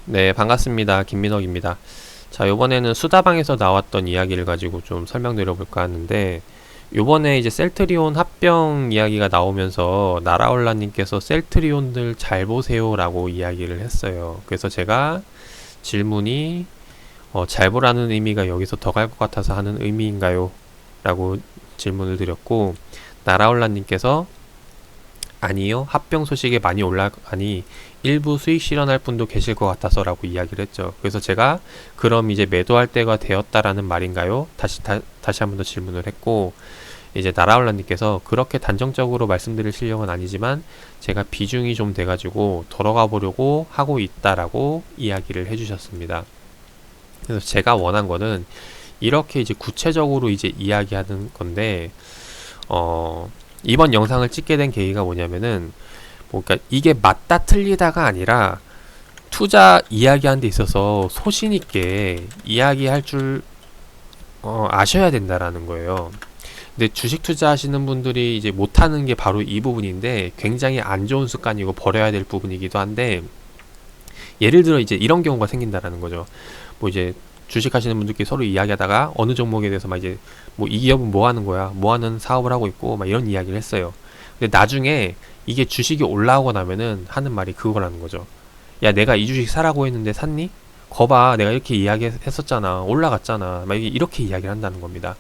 네, 반갑습니다. 김민혁입니다. 자, 요번에는 수다방에서 나왔던 이야기를 가지고 좀 설명드려볼까 하는데, 요번에 이제 셀트리온 합병 이야기가 나오면서 나라올라님께서 셀트리온들 잘 보세요라고 이야기를 했어요. 그래서 제가 질문이 잘 보라는 의미가 여기서 더 갈 것 같아서 하는 의미인가요? 라고 질문을 드렸고, 나라올라님께서 아니요. 합병 소식에 많이 올라가니 일부 수익 실현할 분도 계실 것 같아서 라고 이야기를 했죠. 그래서 제가 그럼 이제 매도할 때가 되었다라는 말인가요? 다시 한 번 더 질문을 했고, 이제 나라올라님께서 그렇게 단정적으로 말씀드릴 실력은 아니지만 제가 비중이 좀 돼가지고 돌아가 보려고 하고 있다라고 이야기를 해주셨습니다. 그래서 제가 원한 거는 이렇게 이제 구체적으로 이제 이야기하는 건데, 이번 영상을 찍게 된 계기가 뭐냐면은, 그러니까 이게 맞다 틀리다가 아니라 투자 이야기하는 데 있어서 소신 있게 이야기할 줄 아셔야 된다라는 거예요. 근데 주식 투자하시는 분들이 이제 못하는 게 바로 이 부분인데 굉장히 안 좋은 습관이고 버려야 될 부분이기도 한데, 예를 들어 이제 이런 경우가 생긴다라는 거죠. 뭐 이제 주식 하시는 분들끼리 서로 이야기하다가 어느 종목에 대해서 막 이제 뭐 이 기업은 뭐 하는 거야, 뭐 하는 사업을 하고 있고 막 이런 이야기를 했어요. 근데 나중에 이게 주식이 올라오고 나면은 하는 말이 그거라는 거죠. 야, 내가 이 주식 사라고 했는데 샀니? 거봐, 내가 이렇게 이야기했었잖아, 올라갔잖아, 막 이렇게 이야기를 한다는 겁니다.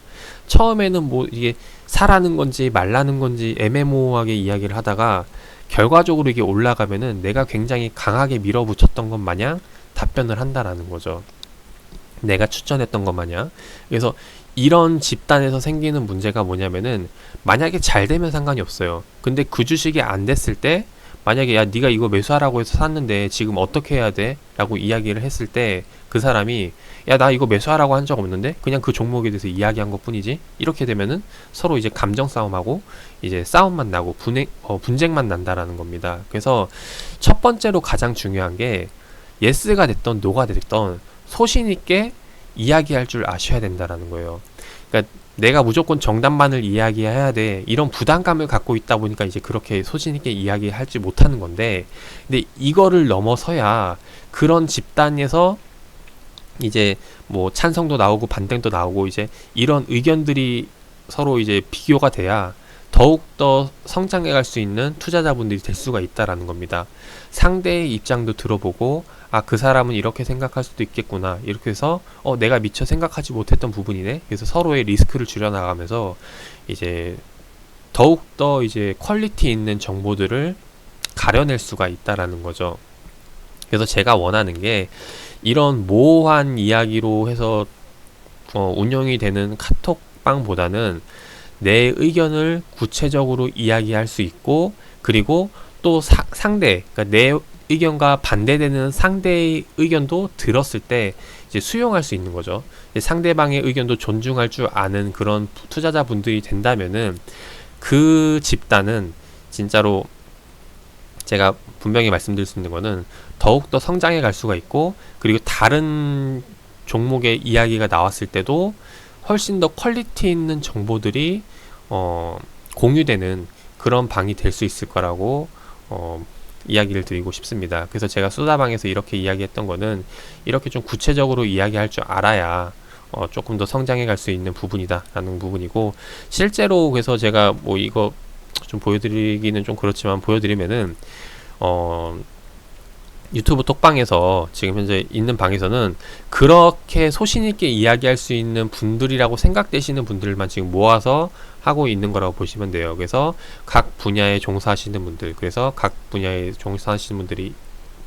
처음에는 뭐 이게 사라는 건지 말라는 건지 애매모호하게 이야기를 하다가 결과적으로 이게 올라가면은 내가 굉장히 강하게 밀어붙였던 것 마냥 답변을 한다라는 거죠. 내가 추천했던 것 마냥. 그래서 이런 집단에서 생기는 문제가 뭐냐면은, 만약에 잘 되면 상관이 없어요. 근데 그 주식이 안 됐을 때, 만약에 야 네가 이거 매수하라고 해서 샀는데 지금 어떻게 해야 돼? 라고 이야기를 했을 때 그 사람이 야 나 이거 매수하라고 한 적 없는데 그냥 그 종목에 대해서 이야기한 것 뿐이지, 이렇게 되면은 서로 이제 감정 싸움하고 이제 싸움만 나고 분쟁만 난다라는 겁니다. 그래서 첫 번째로 가장 중요한 게, 예스가 됐던 노가 됐던 소신 있게 이야기할 줄 아셔야 된다라는 거예요. 그러니까 내가 무조건 정답만을 이야기해야 돼, 이런 부담감을 갖고 있다 보니까 이제 그렇게 소신 있게 이야기할지 못하는 건데, 근데 이거를 넘어서야 그런 집단에서 이제 뭐 찬성도 나오고 반대도 나오고 이제 이런 의견들이 서로 이제 비교가 돼야 더욱더 성장해 갈 수 있는 투자자분들이 될 수가 있다라는 겁니다. 상대의 입장도 들어보고, 아, 그 사람은 이렇게 생각할 수도 있겠구나, 이렇게 해서 내가 미처 생각하지 못했던 부분이네. 그래서 서로의 리스크를 줄여나가면서 이제 더욱더 이제 퀄리티 있는 정보들을 가려낼 수가 있다라는 거죠. 그래서 제가 원하는 게, 이런 모호한 이야기로 해서 운영이 되는 카톡방보다는 내 의견을 구체적으로 이야기할 수 있고, 그리고 또 상대, 그러니까 내 의견과 반대되는 상대의 의견도 들었을 때 이제 수용할 수 있는 거죠. 상대방의 의견도 존중할 줄 아는 그런 투자자분들이 된다면은 그 집단은 진짜로, 제가 분명히 말씀드릴 수 있는 거는, 더욱더 성장해 갈 수가 있고, 그리고 다른 종목의 이야기가 나왔을 때도 훨씬 더 퀄리티 있는 정보들이 공유되는 그런 방이 될 수 있을 거라고 이야기를 드리고 싶습니다. 그래서 제가 수다방에서 이렇게 이야기했던 거는, 이렇게 좀 구체적으로 이야기할 줄 알아야 조금 더 성장해 갈 수 있는 부분이다 라는 부분이고, 실제로 그래서 제가 뭐 이거 좀 보여드리기는 좀 그렇지만 보여드리면은, 유튜브 톡방에서 지금 현재 있는 방에서는 그렇게 소신있게 이야기할 수 있는 분들이라고 생각되시는 분들만 지금 모아서 하고 있는 거라고 보시면 돼요. 그래서 각 분야에 종사하시는 분들, 그래서 각 분야에 종사하시는 분들이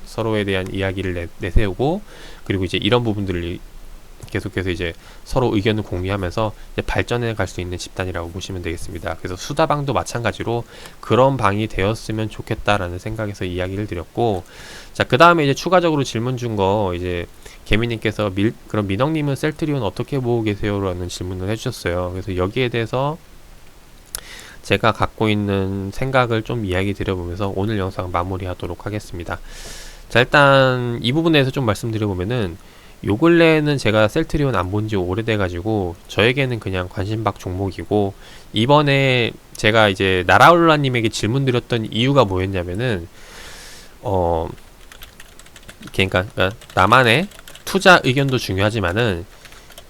서로에 대한 이야기를 내세우고, 그리고 이제 이런 부분들을 계속해서 이제 서로 의견을 공유하면서 이제 발전해 갈 수 있는 집단이라고 보시면 되겠습니다. 그래서 수다방도 마찬가지로 그런 방이 되었으면 좋겠다라는 생각에서 이야기를 드렸고, 자, 그 다음에 이제 추가적으로 질문 준 거, 이제 개미님께서 그럼 민영님은 셀트리온 어떻게 보고 계세요? 라는 질문을 해주셨어요. 그래서 여기에 대해서 제가 갖고 있는 생각을 좀 이야기 드려보면서 오늘 영상 마무리하도록 하겠습니다. 자, 일단 이 부분에 대해서 좀 말씀드려보면은, 요 근래에는 제가 셀트리온 안 본지 오래돼가지고 저에게는 그냥 관심박 종목이고, 이번에 제가 이제 나라올라님에게 질문 드렸던 이유가 뭐였냐면은, 그러니까 나만의 투자 의견도 중요하지만은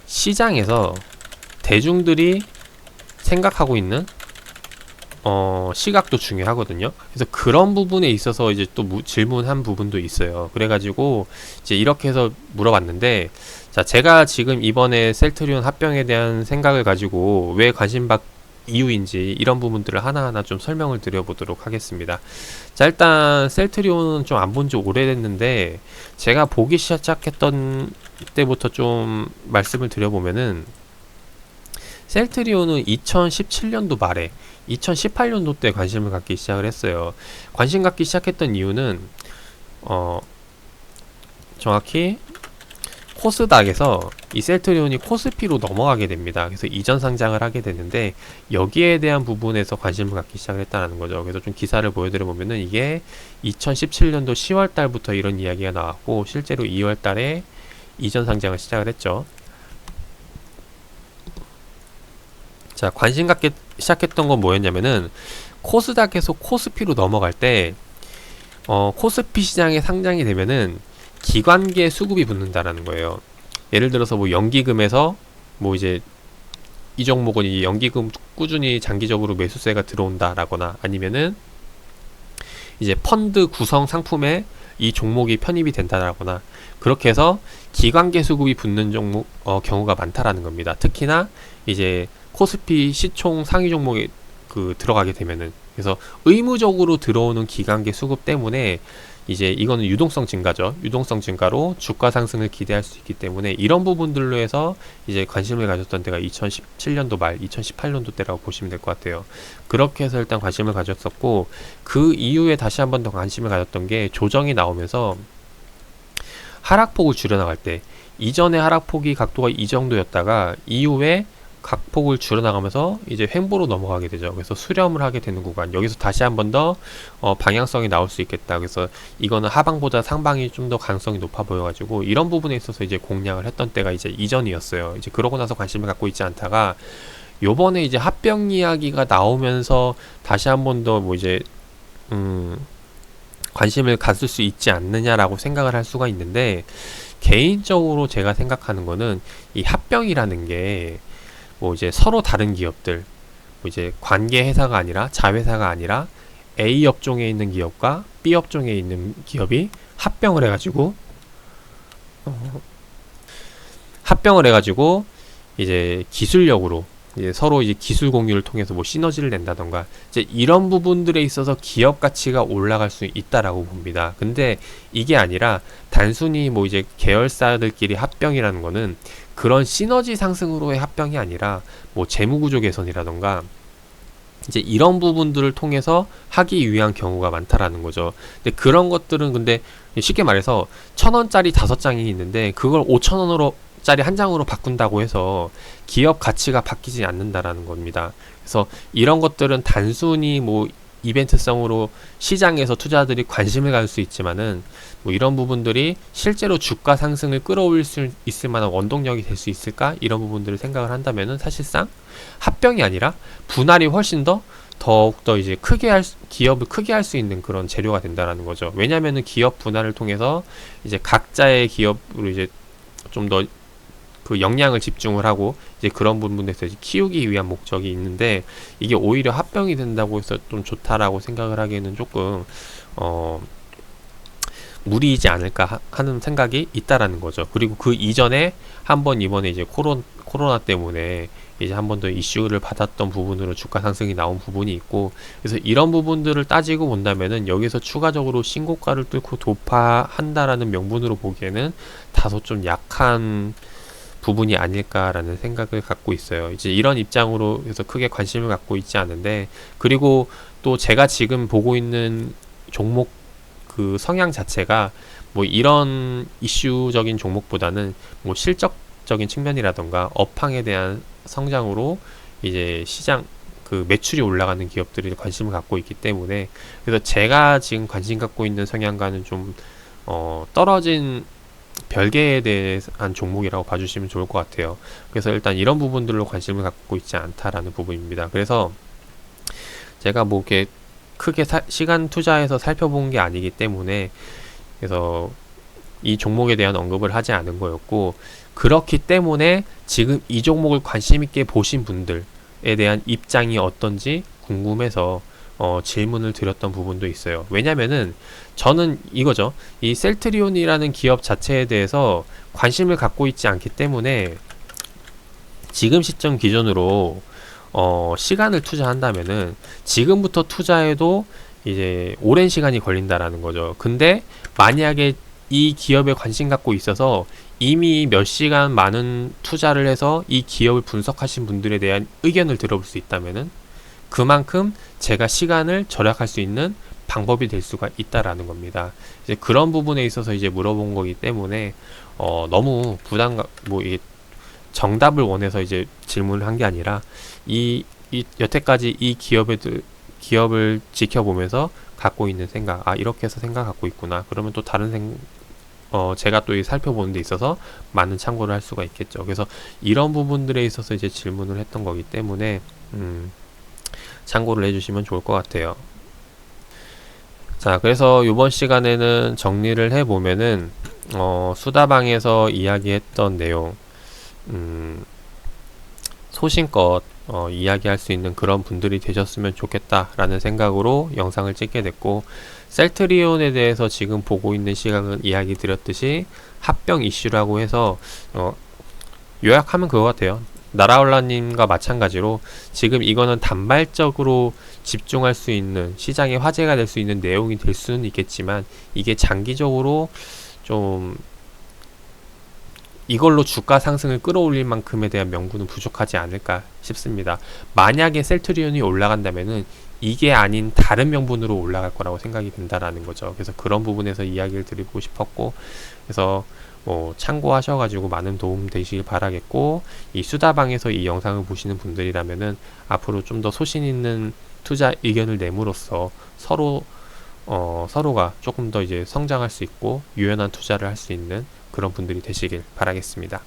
시장에서 대중들이 생각하고 있는 시각도 중요하거든요. 그래서 그런 부분에 있어서 이제 또 질문한 부분도 있어요. 그래가지고 이제 이렇게 해서 물어봤는데, 자, 제가 지금 이번에 셀트리온 합병에 대한 생각을 가지고 왜 관심 받 이유인지 이런 부분들을 하나하나 좀 설명을 드려보도록 하겠습니다. 자, 일단 셀트리온은 좀 안 본 지 오래됐는데 제가 보기 시작했던 때부터 좀 말씀을 드려보면은, 셀트리온은 2017년도 말에 2018년도 때 관심을 갖기 시작을 했어요. 관심 갖기 시작했던 이유는 정확히 코스닥에서 이 셀트리온이 코스피로 넘어가게 됩니다. 그래서 이전 상장을 하게 되는데 여기에 대한 부분에서 관심을 갖기 시작을 했다는 거죠. 그래서 좀 기사를 보여드려 보면은 이게 2017년도 10월 달부터 이런 이야기가 나왔고 실제로 2월 달에 이전 상장을 시작을 했죠. 자, 관심 갖기 시작했던 건 뭐였냐면은 코스닥에서 코스피로 넘어갈 때 코스피 시장에 상장이 되면은 기관계 수급이 붙는다라는 거예요. 예를 들어서 뭐 연기금에서 뭐 이제 이 종목은 이 연기금 꾸준히 장기적으로 매수세가 들어온다라거나 아니면은 이제 펀드 구성 상품에 이 종목이 편입이 된다라거나 그렇게 해서 기관계 수급이 붙는 종목 경우가 많다라는 겁니다. 특히나 이제 코스피 시총 상위 종목에 들어가게 되면은, 그래서 의무적으로 들어오는 기관계 수급 때문에 이제 이거는 유동성 증가죠. 유동성 증가로 주가 상승을 기대할 수 있기 때문에 이런 부분들로 해서 이제 관심을 가졌던 때가 2017년도 말 2018년도 때라고 보시면 될 것 같아요. 그렇게 해서 일단 관심을 가졌었고, 그 이후에 다시 한 번 더 관심을 가졌던 게 조정이 나오면서 하락폭을 줄여나갈 때, 이전에 하락폭이 각도가 이 정도였다가 이후에 각폭을 줄여나가면서 이제 횡보로 넘어가게 되죠. 그래서 수렴을 하게 되는 구간, 여기서 다시 한 번 더 방향성이 나올 수 있겠다. 그래서 이거는 하방보다 상방이 좀 더 가능성이 높아 보여가지고 이런 부분에 있어서 이제 공략을 했던 때가 이제 이전이었어요. 이제 그러고 나서 관심을 갖고 있지 않다가 요번에 이제 합병 이야기가 나오면서 다시 한 번 더 뭐 이제 관심을 가질 수 있지 않느냐라고 생각을 할 수가 있는데, 개인적으로 제가 생각하는 거는 이 합병이라는 게 뭐 이제 서로 다른 기업들, 뭐 이제 관계 회사가 아니라 자회사가 아니라 A 업종에 있는 기업과 B 업종에 있는 기업이 합병을 해가지고 이제 기술력으로 이제 서로 이제 기술 공유를 통해서 뭐 시너지를 낸다던가 이제 이런 부분들에 있어서 기업 가치가 올라갈 수 있다라고 봅니다. 근데 이게 아니라 단순히 뭐 이제 계열사들끼리 합병이라는 거는 그런 시너지 상승으로의 합병이 아니라 뭐 재무구조 개선이라던가 이제 이런 부분들을 통해서 하기 위한 경우가 많다라는 거죠. 근데 그런 것들은 근데 쉽게 말해서 1,000원짜리 5장이 있는데 그걸 5,000원으로 짜리 한 장으로 바꾼다고 해서 기업 가치가 바뀌지 않는다라는 겁니다. 그래서 이런 것들은 단순히 뭐 이벤트성으로 시장에서 투자자들이 관심을 가질 수 있지만은 뭐 이런 부분들이 실제로 주가 상승을 끌어올릴 수 있을 만한 원동력이 될 수 있을까? 이런 부분들을 생각을 한다면은 사실상 합병이 아니라 분할이 훨씬 더욱더 이제 기업을 크게 할 수 있는 그런 재료가 된다라는 거죠. 왜냐면은 기업 분할을 통해서 이제 각자의 기업으로 이제 좀 더 그 역량을 집중을 하고 이제 그런 부분에서 이제 키우기 위한 목적이 있는데, 이게 오히려 합병이 된다고 해서 좀 좋다라고 생각을 하기에는 조금 무리이지 않을까 하는 생각이 있다라는 거죠. 그리고 그 이전에 한번 이번에 이제 코로나 때문에 이제 한 번 더 이슈를 받았던 부분으로 주가 상승이 나온 부분이 있고, 그래서 이런 부분들을 따지고 본다면은 여기서 추가적으로 신고가를 뚫고 돌파한다라는 명분으로 보기에는 다소 좀 약한 부분이 아닐까라는 생각을 갖고 있어요. 이제 이런 입장으로 해서 크게 관심을 갖고 있지 않은데, 그리고 또 제가 지금 보고 있는 종목 그 성향 자체가 뭐 이런 이슈적인 종목보다는 뭐 실적적인 측면이라던가 업황에 대한 성장으로 이제 시장 그 매출이 올라가는 기업들이 관심을 갖고 있기 때문에, 그래서 제가 지금 관심 갖고 있는 성향과는 좀 떨어진 별개에 대한 종목이라고 봐주시면 좋을 것 같아요. 그래서 일단 이런 부분들로 관심을 갖고 있지 않다라는 부분입니다. 그래서 제가 뭐 이렇게 크게 시간 투자해서 살펴본 게 아니기 때문에, 그래서 이 종목에 대한 언급을 하지 않은 거였고, 그렇기 때문에 지금 이 종목을 관심 있게 보신 분들에 대한 입장이 어떤지 궁금해서 질문을 드렸던 부분도 있어요. 왜냐면은 저는 이거죠. 이 셀트리온이라는 기업 자체에 대해서 관심을 갖고 있지 않기 때문에 지금 시점 기준으로 시간을 투자한다면은 지금부터 투자해도 이제 오랜 시간이 걸린다라는 거죠. 근데 만약에 이 기업에 관심 갖고 있어서 이미 몇 시간 많은 투자를 해서 이 기업을 분석하신 분들에 대한 의견을 들어볼 수 있다면은 그만큼 제가 시간을 절약할 수 있는 방법이 될 수가 있다라는 겁니다. 이제 그런 부분에 있어서 이제 물어본 거기 때문에 너무 이게 정답을 원해서 이제 질문을 한 게 아니라 여태까지 이 기업을 지켜보면서 갖고 있는 생각, 이렇게 해서 생각 갖고 있구나. 그러면 또 다른 제가 또 살펴보는 데 있어서 많은 참고를 할 수가 있겠죠. 그래서 이런 부분들에 있어서 이제 질문을 했던 거기 때문에, 참고를 해주시면 좋을 것 같아요. 자, 그래서 이번 시간에는 정리를 해보면은, 수다방에서 이야기했던 내용, 소신껏 이야기할 수 있는 그런 분들이 되셨으면 좋겠다라는 생각으로 영상을 찍게 됐고, 셀트리온에 대해서 지금 보고 있는 시각은 이야기 드렸듯이 합병 이슈라고 해서 요약하면 그거 같아요. 나라올라님과 마찬가지로 지금 이거는 단발적으로 집중할 수 있는, 시장에 화제가 될 수 있는 내용이 될 수는 있겠지만 이게 장기적으로 좀 이걸로 주가 상승을 끌어올릴 만큼에 대한 명분은 부족하지 않을까 싶습니다. 만약에 셀트리온이 올라간다면은 이게 아닌 다른 명분으로 올라갈 거라고 생각이 든다라는 거죠. 그래서 그런 부분에서 이야기를 드리고 싶었고, 그래서 참고하셔가지고 많은 도움 되시길 바라겠고, 이 수다방에서 이 영상을 보시는 분들이라면은 앞으로 좀 더 소신 있는 투자 의견을 내므로써 서로가 조금 더 이제 성장할 수 있고 유연한 투자를 할 수 있는 그런 분들이 되시길 바라겠습니다.